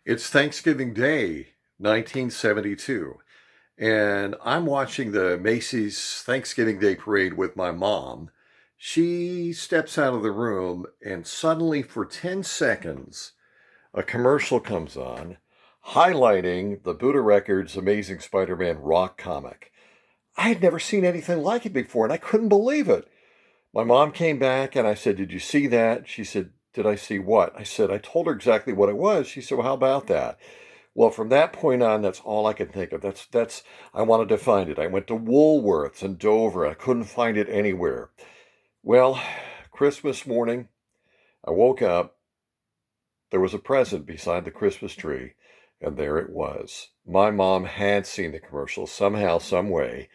It's Thanksgiving Day, 1972, and I'm watching the Macy's Thanksgiving Day Parade with my mom. She steps out of the room, and suddenly, for 10 seconds, a commercial comes on highlighting the Buddha Records Amazing Spider Man rock comic. I had never seen anything like it before, and I couldn't believe it. My mom came back, and I said, "Did you see that?" She said, "Did I see what?" I said, I told her exactly what it was. She said, "Well, how about that?" Well, from that point on, that's all I could think of. That's I wanted to find it. I went to Woolworths and Dover. I couldn't find it anywhere. Well, Christmas morning, I woke up. There was a present beside the Christmas tree, and there it was. My mom had seen the commercial somehow, some way,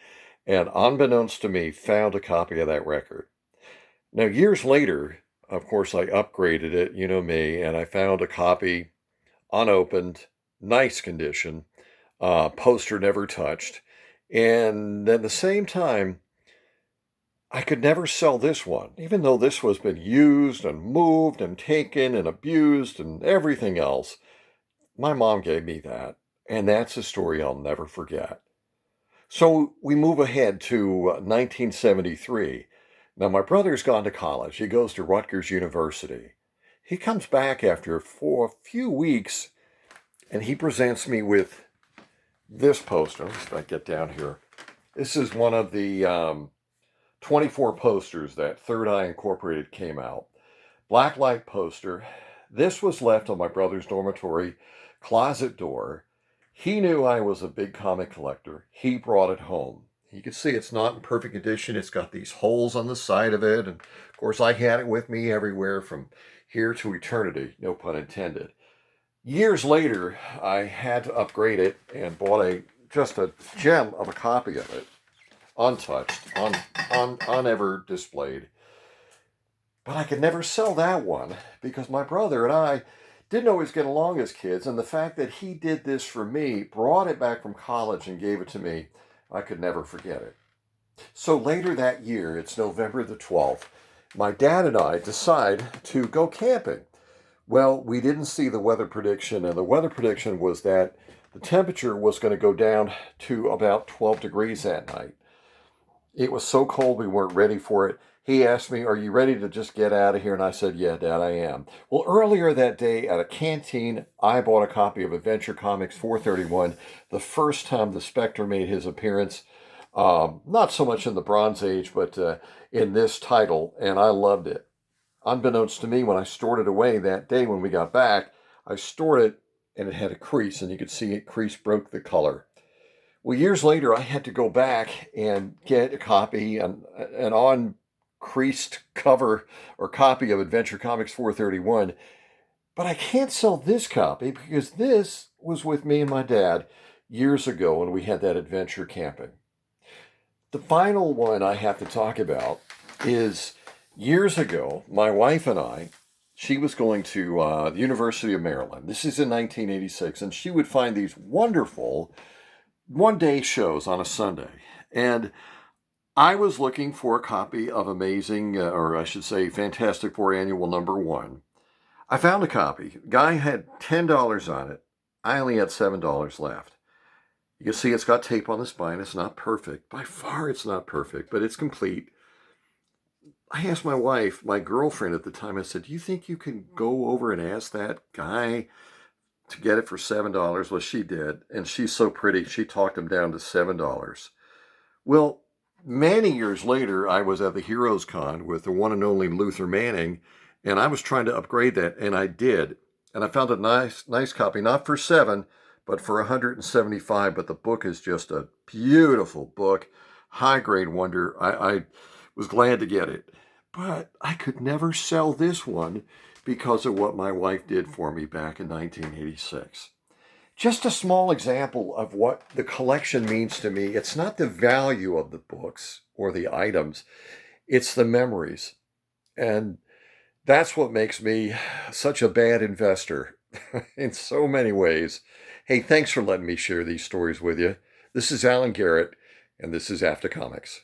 and unbeknownst to me, found a copy of that record. Now, years later, of course, I upgraded it, you know me, and I found a copy unopened, nice condition, poster never touched. And at the same time, I could never sell this one, even though this was been used and moved and taken and abused and everything else. My mom gave me that, and that's a story I'll never forget. So we move ahead to 1973. Now, my brother's gone to college. He goes to Rutgers University. He comes back for a few weeks and he presents me with this poster. Let's see if I get down here. This is one of the 24 posters that Third Eye Incorporated came out. Blacklight poster. This was left on my brother's dormitory closet door. He knew I was a big comic collector. He brought it home. You can see it's not in perfect condition. It's got these holes on the side of it. And of course, I had it with me everywhere from here to eternity, no pun intended. Years later, I had to upgrade it and bought just a gem of a copy of it, untouched, unever displayed. But I could never sell that one because my brother and I didn't always get along as kids, and the fact that he did this for me, brought it back from college and gave it to me, I could never forget it. So later that year, it's November the 12th, my dad and I decide to go camping. Well, we didn't see the weather prediction, and the weather prediction was that the temperature was going to go down to about 12 degrees that night. It was so cold we weren't ready for it. He asked me, "Are you ready to just get out of here?" And I said, "Yeah, Dad, I am." Well, earlier that day at a canteen, I bought a copy of Adventure Comics 431, the first time the Spectre made his appearance. Not so much in the Bronze Age, but in this title, and I loved it. Unbeknownst to me, when I stored it away that day when we got back, I stored it and it had a crease, and you could see it crease broke the color. Well, years later, I had to go back and get a copy, an on creased cover or copy of Adventure Comics 431, but I can't sell this copy because this was with me and my dad years ago when we had that adventure camping. The final one I have to talk about is years ago, my wife and I, she was going to the University of Maryland. This is in 1986, and she would find these wonderful one-day shows on a Sunday. And I was looking for a copy of Amazing, or I should say Fantastic Four Annual Number 1. I found a copy. Guy had $10 on it. I only had $7 left. You can see it's got tape on the spine. It's not perfect. By far, it's not perfect, but it's complete. I asked my wife, my girlfriend at the time, I said, "Do you think you can go over and ask that guy to get it for $7? Well, she did. And she's so pretty, she talked him down to $7. Well, many years later, I was at the Heroes Con with the one and only Luther Manning, and I was trying to upgrade that, and I did. And I found a nice copy, not for 7, but for 175. But the book is just a beautiful book, high grade wonder. I was glad to get it. But I could never sell this one because of what my wife did for me back in 1986. Just a small example of what the collection means to me. It's not the value of the books or the items, it's the memories. And that's what makes me such a bad investor in so many ways. Hey, thanks for letting me share these stories with you. This is Alan Garrett, and this is After Comics.